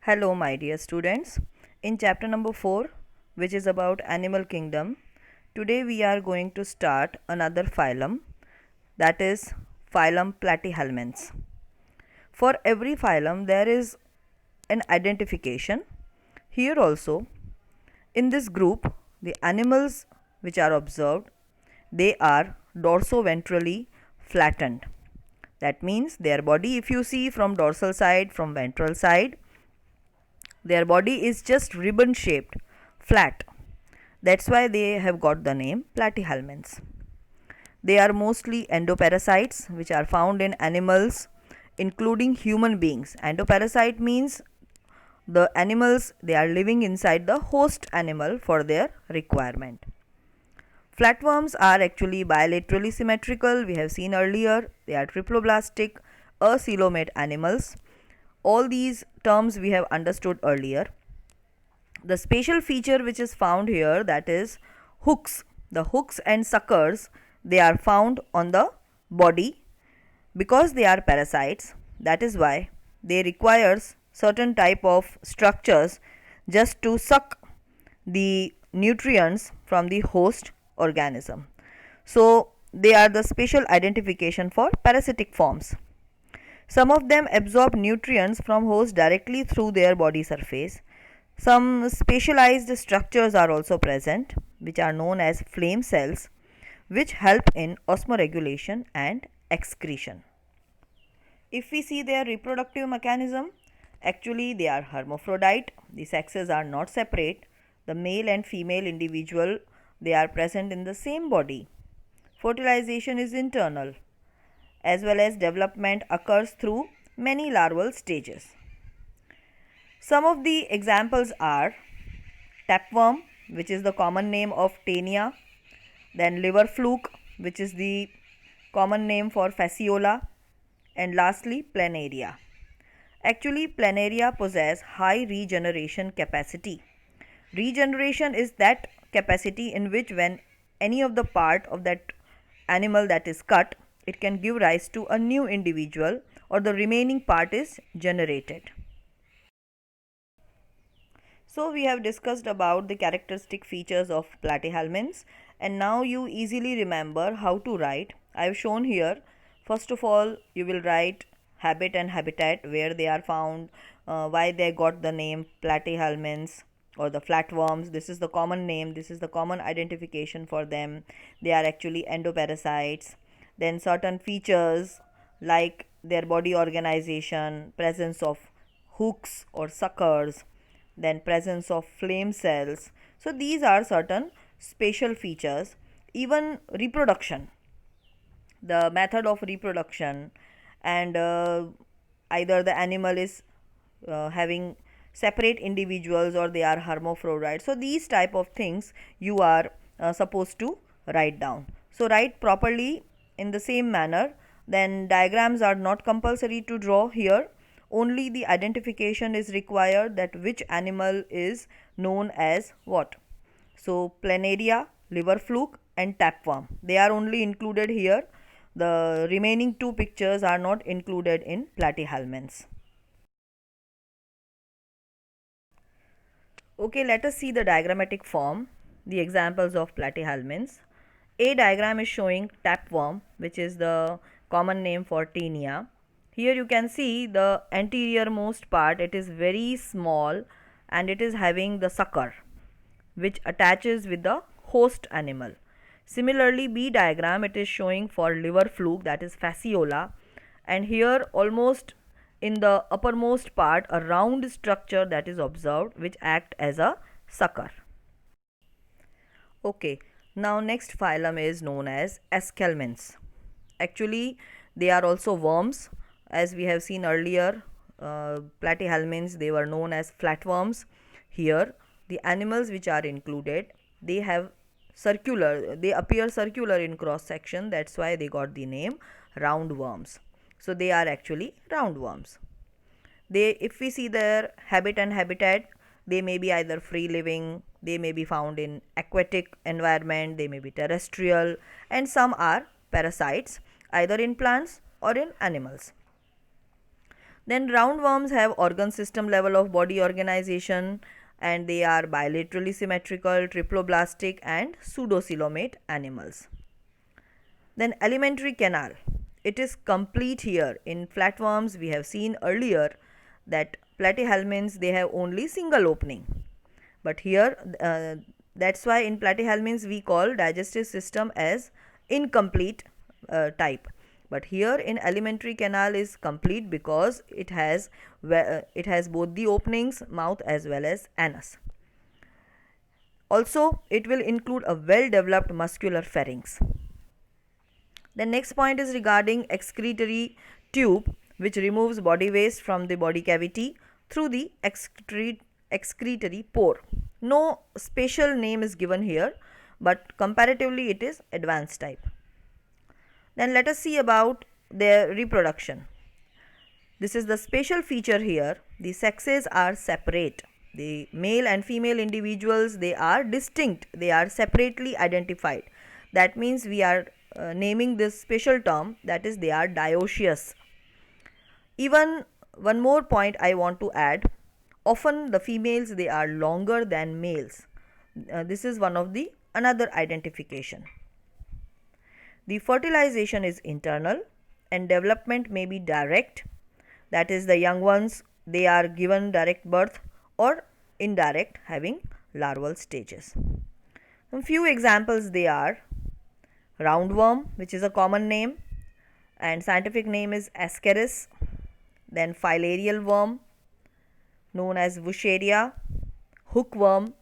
Hello, my dear students. In chapter number 4, which is about animal kingdom, today we are going to start another phylum, that is phylum Platyhelminths. For every phylum, there is an identification. Here also, in this group, the animals which are observed, they are dorsoventrally flattened. That means their body, if you see from dorsal side, from ventral side, their body is just ribbon shaped, flat. That's why they have got the name platyhelminths. They are mostly endoparasites which are found in animals including human beings. Endoparasite means the animals, they are living inside the host animal for their requirement. Flatworms are actually bilaterally symmetrical. We have seen earlier they are triploblastic, acoelomate animals. All these terms we have understood earlier. The special feature which is found here, that is hooks. The hooks and suckers, they are found on the body because they are parasites. That is why they requires certain type of structures just to suck the nutrients from the host organism. So they are the special identification for parasitic forms. Some of them absorb nutrients from host directly through their body surface. Some specialized structures are also present, which are known as flame cells, which help in osmoregulation and excretion. If we see their reproductive mechanism, actually they are hermaphrodite. The sexes are not separate. The male and female individual, they are present in the same body. Fertilization is internal, as well as development occurs through many larval stages. Some of the examples are tapeworm, which is the common name of Taenia, then liver fluke, which is the common name for Fasciola, and lastly planaria. Actually, planaria possess high regeneration capacity. Regeneration is that capacity in which when any of the part of that animal that is cut, it can give rise to a new individual or the remaining part is generated. So we have discussed about the characteristic features of platyhelminths, and now you easily remember how to write. I have shown here. First of all, you will write habit and habitat, where they are found, why they got the name platyhelminths or the flatworms. This is the common name, this is the common identification for them. They are actually endoparasites. Then certain features like their body organization, presence of hooks or suckers, then presence of flame cells. So these are certain special features. Even reproduction, the method of reproduction, and either the animal is having separate individuals or they are hermaphrodite. So these type of things you are supposed to write down. So write properly in the same manner. Then diagrams are not compulsory to draw here. Only the identification is required, that which animal is known as what. So planaria, liver fluke and tapeworm, they are only included here. The remaining two pictures are not included in platyhelminths. Okay, let us see the diagrammatic form, the examples of platyhelminths. A diagram is showing tapeworm, which is the common name for Taenia. Here you can see the anterior most part, it is very small and it is having the sucker which attaches with the host animal. Similarly, B diagram, it is showing for liver fluke, that is Fasciola, and here almost in the uppermost part a round structure that is observed which act as a sucker. Okay, now next phylum is known as Aschelminths. Actually, they are also worms. As we have seen earlier, platyhelminths, they were known as flatworms. Here the animals which are included, they have circular, they appear circular in cross section. That's why they got the name roundworms. So they are actually roundworms. They, if we see their habit and habitat, they may be either free living, they may be found in aquatic environment, they may be terrestrial, and some are parasites either in plants or in animals. Then roundworms have organ system level of body organization, and they are bilaterally symmetrical, triploblastic and pseudocoelomate animals. Then alimentary canal. It is complete here. In flatworms we have seen earlier that platyhelminths they have only single opening. But here that's why in platyhelminths we call digestive system as incomplete type. But here in alimentary canal is complete because it has both the openings, mouth as well as anus. Also it will include a well developed muscular pharynx. The next point is regarding excretory tube, which removes body waste from the body cavity through the excretory pore. No special name is given here, but comparatively it is advanced type. Then let us see about their reproduction. This is the special feature here. The sexes are separate. The male and female individuals, they are distinct. They are separately identified. That means we are naming this special term, that is they are dioecious. Even one more point I want to add. Often the females they are longer than males. This is one of the another identification. The fertilization is internal and development may be direct, that is the young ones they are given direct birth, or indirect, having larval stages. Some few examples they are roundworm, which is a common name and scientific name is Ascaris, then filarial worm known as Wucheria, hookworm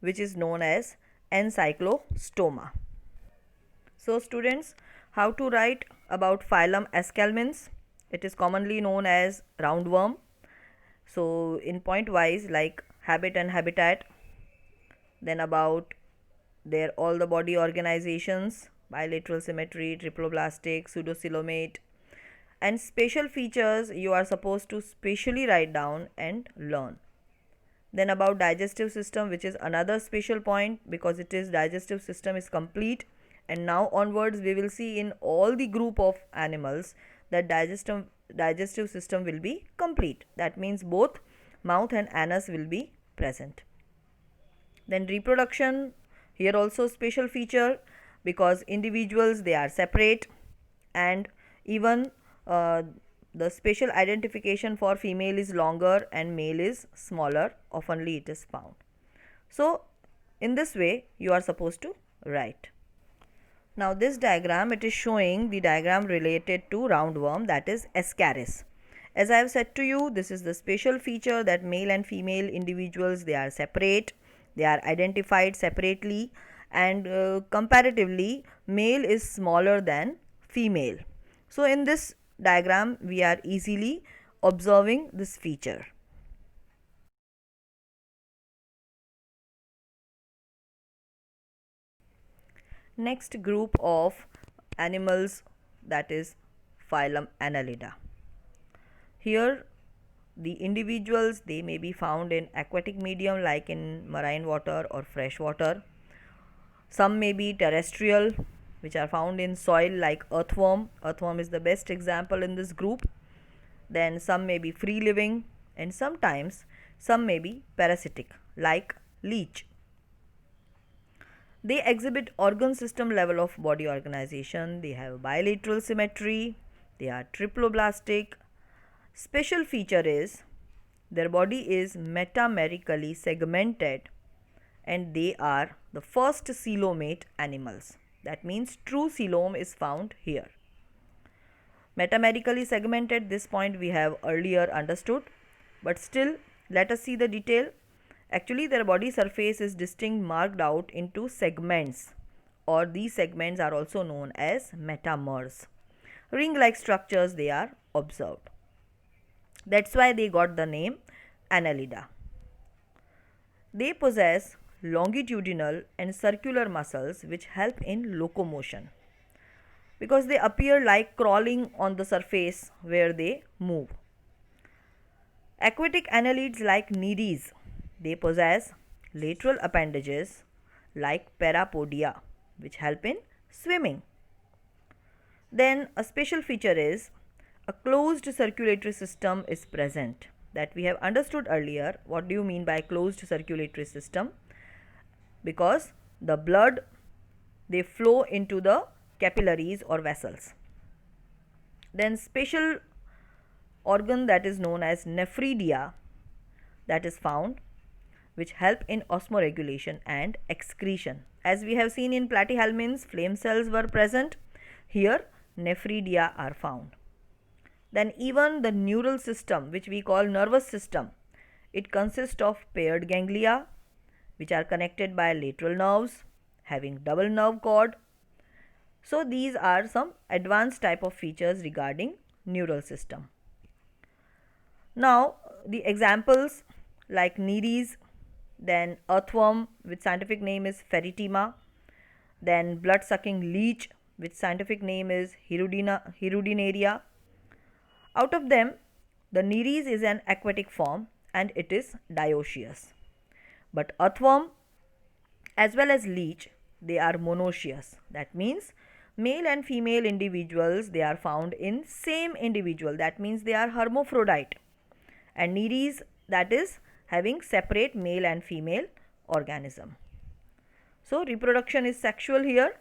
which is known as Encyclostoma. So students, how to write about phylum Aschelminths? It is commonly known as roundworm. So in point wise, like habit and habitat, then about their all the body organizations, bilateral symmetry, triploblastic, pseudocoelomate, and special features you are supposed to specially write down and learn. Then about digestive system, which is another special point because it is digestive system is complete, and now onwards we will see in all the group of animals that digestive system will be complete. That means both mouth and anus will be present. Then reproduction, here also special feature because individuals they are separate, and even the special identification for female is longer and male is smaller, oftenly it is found. So in this way you are supposed to write. Now this diagram, it is showing the diagram related to roundworm, that is Ascaris. As I have said to you, this is the special feature that male and female individuals they are separate, they are identified separately, and comparatively male is smaller than female. So in this diagram we are easily observing this feature. Next group of animals, that is phylum Annelida. Here the individuals they may be found in aquatic medium like in marine water or fresh water. Some may be terrestrial, which are found in soil like earthworm. Earthworm is the best example in this group. Then some may be free living, and sometimes some may be parasitic like leech. They exhibit organ system level of body organization. They have bilateral symmetry. They are triploblastic. Special feature is their body is metamerically segmented, and they are the first coelomate animals. That means true coelom is found here. Metamerically segmented, this point we have earlier understood, but still let us see the detail. Actually their body surface is distinct marked out into segments, or these segments are also known as metamers. Ring like structures they are observed. That's why they got the name Annelida. They possess longitudinal and circular muscles which help in locomotion because they appear like crawling on the surface where they move. Aquatic annelids like Nereis, they possess lateral appendages like parapodia which help in swimming. Then a special feature is a closed circulatory system is present, that we have understood earlier. What do you mean by closed circulatory system? Because the blood, they flow into the capillaries or vessels. Then special organ that is known as nephridia, that is found, which help in osmoregulation and excretion. As we have seen in platyhelminths, flame cells were present. Here nephridia are found. Then even the neural system, which we call nervous system, it consists of paired ganglia, which are connected by lateral nerves having double nerve cord. So these are some advanced type of features regarding neural system. Now the examples like Nereis, then earthworm, which scientific name is Pheretima, then blood sucking leech, which scientific name is Hirudinaria. Out of them, the Nereis is an aquatic form and it is dioecious. But earthworm as well as leech, they are monoecious. That means male and female individuals, they are found in same individual. That means they are hermaphrodite. And Nereis, that is having separate male and female organism. So reproduction is sexual here.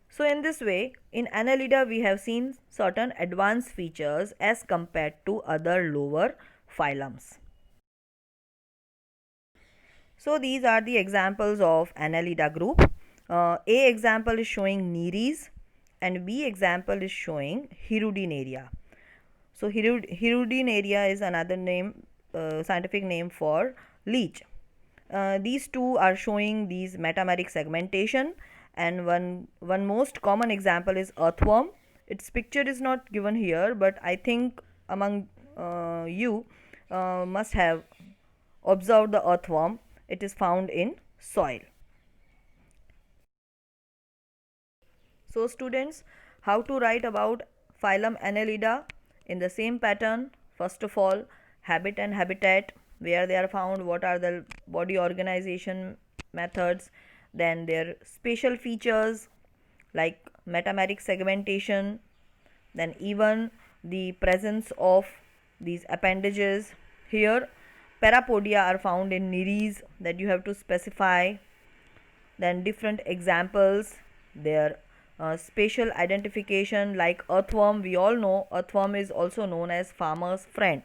So in this way, in Annelida we have seen certain advanced features as compared to other lower phylums. So these are the examples of Annelida group. A example is showing Nereis and B example is showing Hirudinaria. So Hirudinaria is another name, scientific name for leech. These two are showing these metameric segmentation, and one most common example is earthworm. Its picture is not given here, but I think among you must have observed the earthworm. It is found in soil. So students, how to write about phylum Annelida? In the same pattern. First of all, habit and habitat, where they are found, what are the body organization methods, then their spatial features like metameric segmentation, then even the presence of these appendages. Here parapodia are found in Nereis, that you have to specify. Then different examples, their spatial identification, like earthworm. We all know earthworm is also known as farmer's friend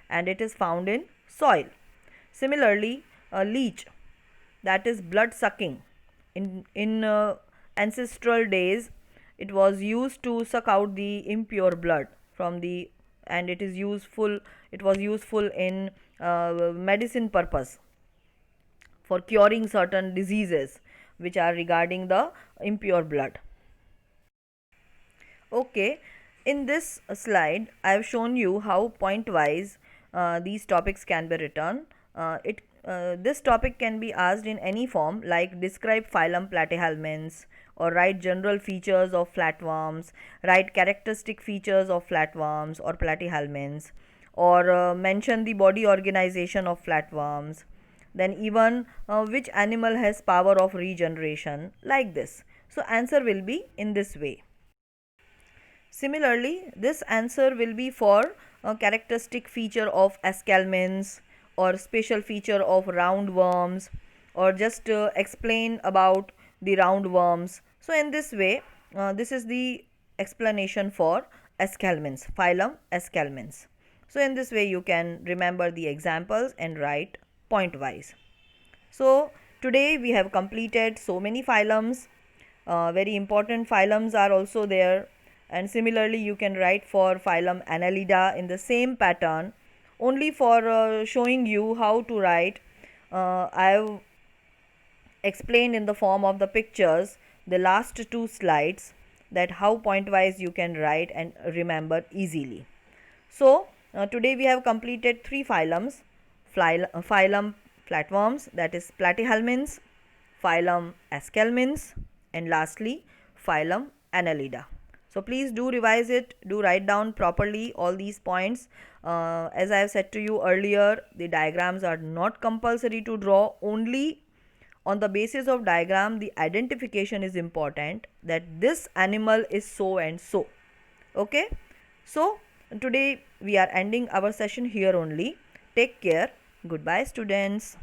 and it is found in soil. Similarly, a leech, that is blood sucking. In ancestral days, it was used to suck out the impure blood from the, and it was useful in medicine purpose for curing certain diseases which are regarding the impure blood. Okay, in this slide I have shown you how pointwise these topics can be written. This topic can be asked in any form, like describe phylum Platyhelminths, or write general features of flatworms, write characteristic features of flatworms or Platyhelminths, or mention the body organization of flatworms, then even which animal has power of regeneration, like this. So answer will be in this way. Similarly, this answer will be for a characteristic feature of Aschelminths, or special feature of roundworms, or just explain about the roundworms. So in this way, this is the explanation for Aschelminths, phylum Aschelminths. So in this way you can remember the examples and write pointwise. So today we have completed so many phylums. Very important phylums are also there, and similarly you can write for phylum Annelida in the same pattern. Only for showing you how to write, I have explained in the form of the pictures the last two slides, that how pointwise you can write and remember easily. So today we have completed three phylums: phylum flatworms, that is Platyhelminths, phylum Aschelminths, and lastly phylum Annelida. So please do revise it, do write down properly all these points. As I have said to you earlier, the diagrams are not compulsory to draw, only On the basis of diagram, the identification is important that this animal is so and so. Okay, so today we are ending our session here only. Take care. Goodbye, students.